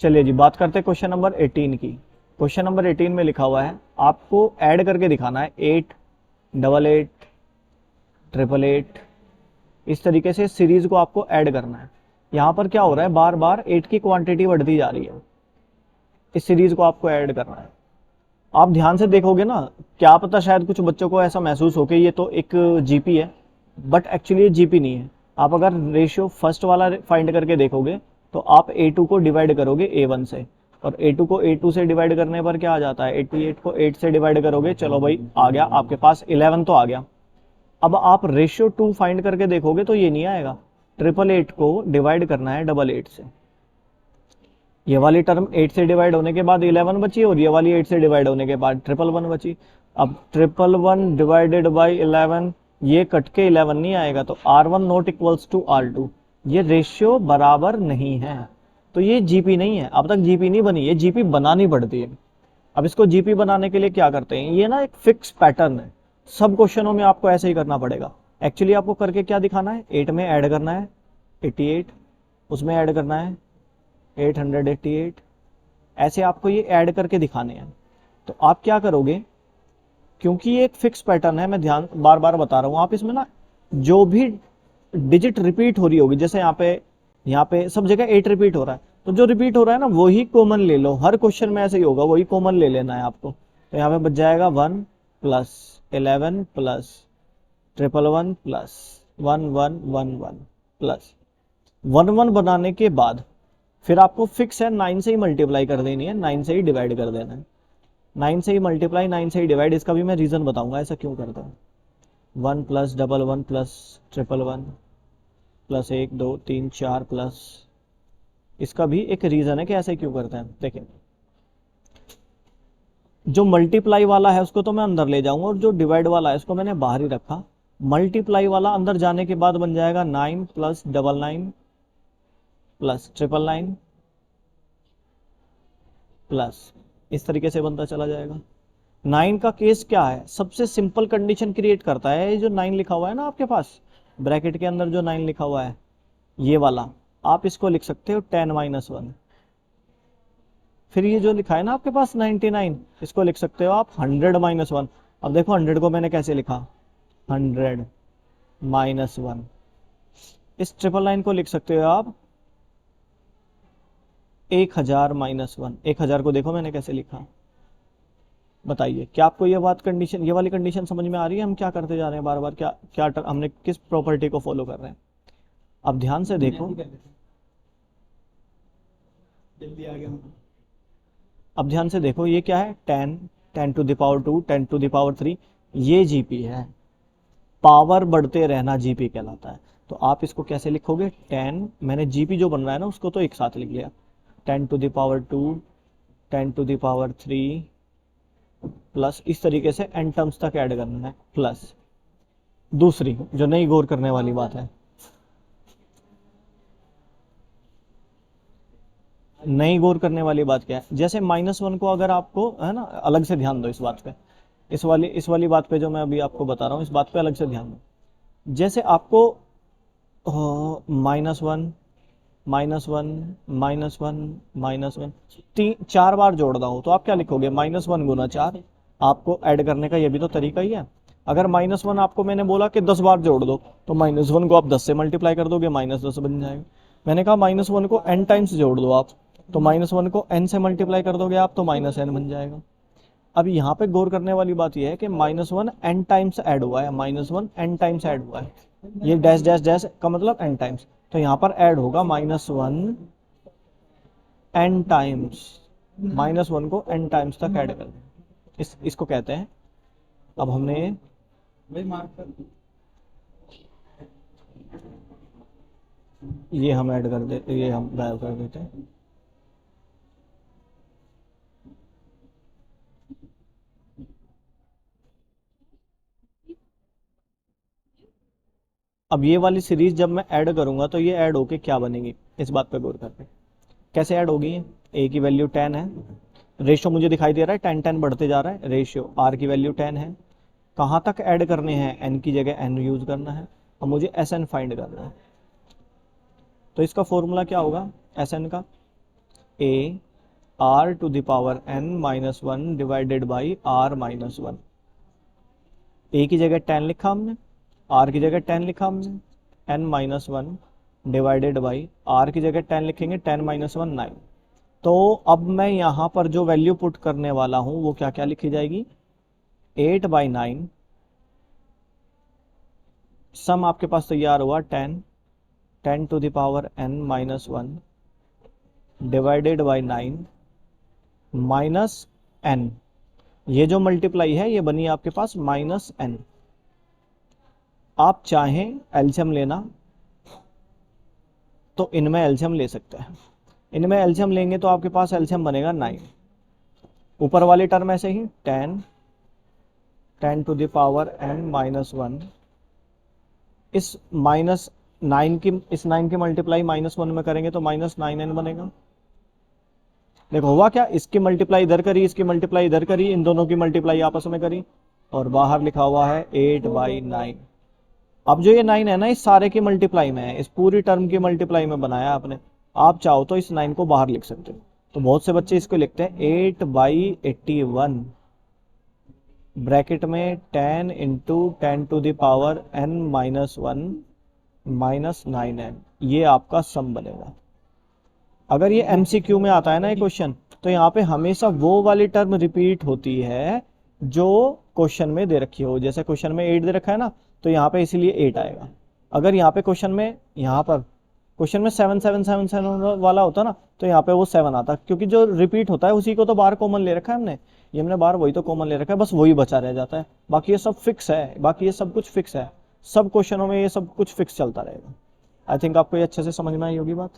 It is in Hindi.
चलिए जी, बात करते हैं क्वेश्चन नंबर 18 की। क्वेश्चन नंबर 18 में लिखा हुआ है आपको ऐड करके दिखाना है 8, 88, 888। इस तरीके से सीरीज को आपको ऐड करना है। यहाँ पर क्या हो रहा है, बार बार 8 की क्वांटिटी बढ़ती जा रही है। इस सीरीज को आपको ऐड करना है। आप ध्यान से देखोगे ना, क्या पता शायद कुछ बच्चों को ऐसा महसूस हो कि ये तो एक जीपी है, बट एक्चुअली ये जीपी नहीं है। आप अगर रेशियो फर्स्ट वाला फाइंड करके देखोगे तो आप A2 को डिवाइड करोगे A1 से, और A2 को A2 से डिवाइड करने पर क्या आ जाता है, 88 को 8 से डिवाइड करोगे, चलो भाई आ गया आपके पास 11 तो आ गया। अब आप रेशियो 2 फाइंड करके देखोगे तो ये नहीं आएगा। 888 को डिवाइड करना है 88 से। ये वाली टर्म 8 से डिवाइड होने के बाद 11 बची, और ये वाली 8 से डिवाइड होने के बाद 111 बची। अब 111 डिवाइडेड बाई 11, ये कट के 11 नहीं आएगा, तो R1 not equals to R2। ये रेशियो बराबर नहीं है, तो ये जीपी नहीं है। अब तक जीपी नहीं बनी, ये जीपी बनानी पड़ती है। अब इसको जीपी बनाने के लिए क्या करते हैं, ये ना एक फिक्स पैटर्न है, सब क्वेश्चनों में आपको ऐसे ही करना पड़ेगा। एक्चुअली आपको करके क्या दिखाना है, 8 में ऐड करना है 88, उसमें ऐड करना है 888, ऐसे आपको ये ऐड करके दिखाने हैं। तो आप क्या करोगे, क्योंकि ये एक फिक्स पैटर्न है, मैं ध्यान बार बार बता रहा हूं, आप इसमें ना जो भी डिजिट रिपीट हो रही होगी, जैसे यहाँ पे सब जगह 8 रिपीट हो रहा है, तो जो रिपीट हो रहा है ना वही कॉमन ले लो। हर क्वेश्चन में ऐसे ही होगा, वही कॉमन ले लेना है आपको। तो यहाँ पे बच जाएगा 1 प्लस 11 प्लस 111 प्लस 1111 प्लस 11 बनाने के बाद फिर आपको फिक्स है 9 से ही मल्टीप्लाई कर देनी है, 9 से ही डिवाइड कर देना है। 9 से ही मल्टीप्लाई, 9 से ही डिवाइड, इसका भी मैं रीजन बताऊंगा ऐसा क्यों करते हैं। 1 प्लस 11 प्लस 111 प्लस 1 2 3 4 प्लस, इसका भी एक रीजन है कि ऐसे क्यों करते हैं। देखिए, जो मल्टीप्लाई वाला है उसको तो मैं अंदर ले जाऊंगा, और जो डिवाइड वाला है उसको मैंने बाहर ही रखा। मल्टीप्लाई वाला अंदर जाने के बाद बन जाएगा 9 प्लस 99 प्लस 999 प्लस, इस तरीके से बनता चला जाएगा। 9 का केस क्या है, सबसे सिंपल कंडीशन क्रिएट करता है। ये जो 9 लिखा हुआ है ना आपके पास ब्रैकेट के अंदर, जो 9 लिखा हुआ है ये वाला, आप इसको लिख सकते हो 10 माइनस 1। फिर ये जो लिखा है ना आपके पास 99, इसको लिख सकते हो आप 100 माइनस 1। अब देखो 100 को मैंने कैसे लिखा, 100 माइनस 1। इस 999 को लिख सकते हो आप 1000 माइनस 1। 1000 को देखो मैंने कैसे लिखा। बताइए, क्या आपको ये बात कंडीशन, ये वाली कंडीशन समझ में आ रही है? हम क्या करते जा रहे हैं बार बार, क्या क्या हमने किस प्रॉपर्टी को फॉलो कर रहे हैं। अब ध्यान से देखो, जल्दी आ गया। अब ध्यान से देखो, ये क्या है, 10, 10 to the power 2, 10 to the power 3, ये जीपी है। पावर बढ़ते रहना जीपी कहलाता है। तो आप इसको कैसे लिखोगे, 10, मैंने जीपी जो बन रहा है ना उसको तो एक साथ लिख लिया, 10 to the power 2, 10 to the power 3 plus, इस तरीके से एन टर्म्स तक ऐड करना है प्लस। दूसरी जो नई गौर करने वाली बात है, नई गौर करने वाली बात क्या है, जैसे -1 को अगर आपको है ना, अलग से ध्यान दो इस बात पे, इस वाली बात पे जो मैं अभी आपको बता रहा हूँ, इस बात पे अलग से ध्यान दो। जैसे आपको -1 -1 -1 4 बार जोड़ रहा हूं, तो आप क्या लिखोगे, -1 गुना 4। आपको ऐड करने का ये भी तो तरीका ही है। अगर -1 आपको मैंने बोला कि 10 बार जोड़ दो, तो -1 को आप 10 से मल्टीप्लाई कर दोगे, -10 बन जाएगा। मैंने कहा -1 को n टाइम्स जोड़ दो आप, तो -1 को n से मल्टीप्लाई कर दोगे आप, तो -n बन जाएगा। अब यहाँ पे गौर करने वाली बात यह है कि -1 n टाइम्स ऐड हुआ है, -1 n टाइम्स ऐड हुआ है। ये डैश डैश डैश का मतलब n टाइम्स, तो यहाँ पर ऐड होगा -1 n टाइम्स, -1 को n टाइम्स तक ऐड कर दें, इसको कहते हैं। अब हमने ये हम ऐड कर देते, ये हम गायब कर देते हैं। अब ये वाली सीरीज जब मैं ऐड करूंगा तो ये ऐड होके क्या बनेगी, इस बात पे गौर करते हैं। कैसे ऐड होगी, ए की वैल्यू 10 है, रेशियो मुझे दिखाई दे रहा है 10 10 बढ़ते जा रहा है, रेशियो आर की वैल्यू 10 है। कहाँ तक ऐड करने हैं, एन की जगह एन यूज करना है, और मुझे एस एन फाइंड करना है। तो इसका फॉर्मूला क्या होगा एस एन का, A R to the power n minus one divided by R minus one. A की जगह 10 लिखा हमने, आर की जगह 10 लिखा हमने, n minus one divided by R की जगह 10 लिखेंगे, 10 माइनस वन 9। तो अब मैं यहाँ पर जो वैल्यू पुट करने वाला हूँ वो क्या क्या लिखी जाएगी, 8/9 सम आपके पास तैयार हुआ 10 to the power n minus one divided by 9 minus n। ये जो मल्टीप्लाई है ये बनी आपके पास माइनस n। आप चाहें एलसीएम लेना तो इनमें एलसीएम ले सकते हैं, इनमें एलसीएम लेंगे तो आपके पास एलसीएम बनेगा 9। ऊपर वाली टर्म ऐसे ही 10 to the power n minus one, इस माइनस 9 की मल्टीप्लाई माइनस वन में करेंगे तो माइनस 9n बनेगा। देखो हुआ क्या, इसकी मल्टीप्लाई इधर करी, इसकी मल्टीप्लाई इधर करी, इन दोनों की मल्टीप्लाई आपस में करी और बाहर लिखा हुआ है 8/9। अब जो ये 9 है ना इस सारे की मल्टीप्लाई में है, इस पूरी टर्म की मल्टीप्लाई में बनाया आपने। आप चाहो तो इस 9 को बाहर लिख सकते हो। तो बहुत से बच्चे इसको लिखते हैं 8/81 ब्रैकेट में 10 into 10 to the power n minus one minus 9n। ये आपका सम बनेगा। अगर ये MCQ में आता है ना ये क्वेश्चन, तो यहाँ पे हमेशा वो वाली टर्म रिपीट होती है जो क्वेश्चन में दे रखी हो। जैसे क्वेश्चन में 8 दे रखा है ना, तो यहाँ पे इसीलिए 8 आएगा। अगर यहाँ पे क्वेश्चन में 7 वाला होता ना, तो यहाँ पे वो 7 आता, क्योंकि जो रिपीट होता है उसी को तो बाहर कॉमन ले रखा है हमने। ये हमने बाहर वही तो कॉमन ले रखा है, बस वही बचा रह जाता है। बाकी ये सब फिक्स है, बाकी ये सब कुछ फिक्स है। सब क्वेश्चनों में ये सब कुछ फिक्स चलता रहेगा। आई थिंक आपको ये अच्छे से समझ में आई होगी बात।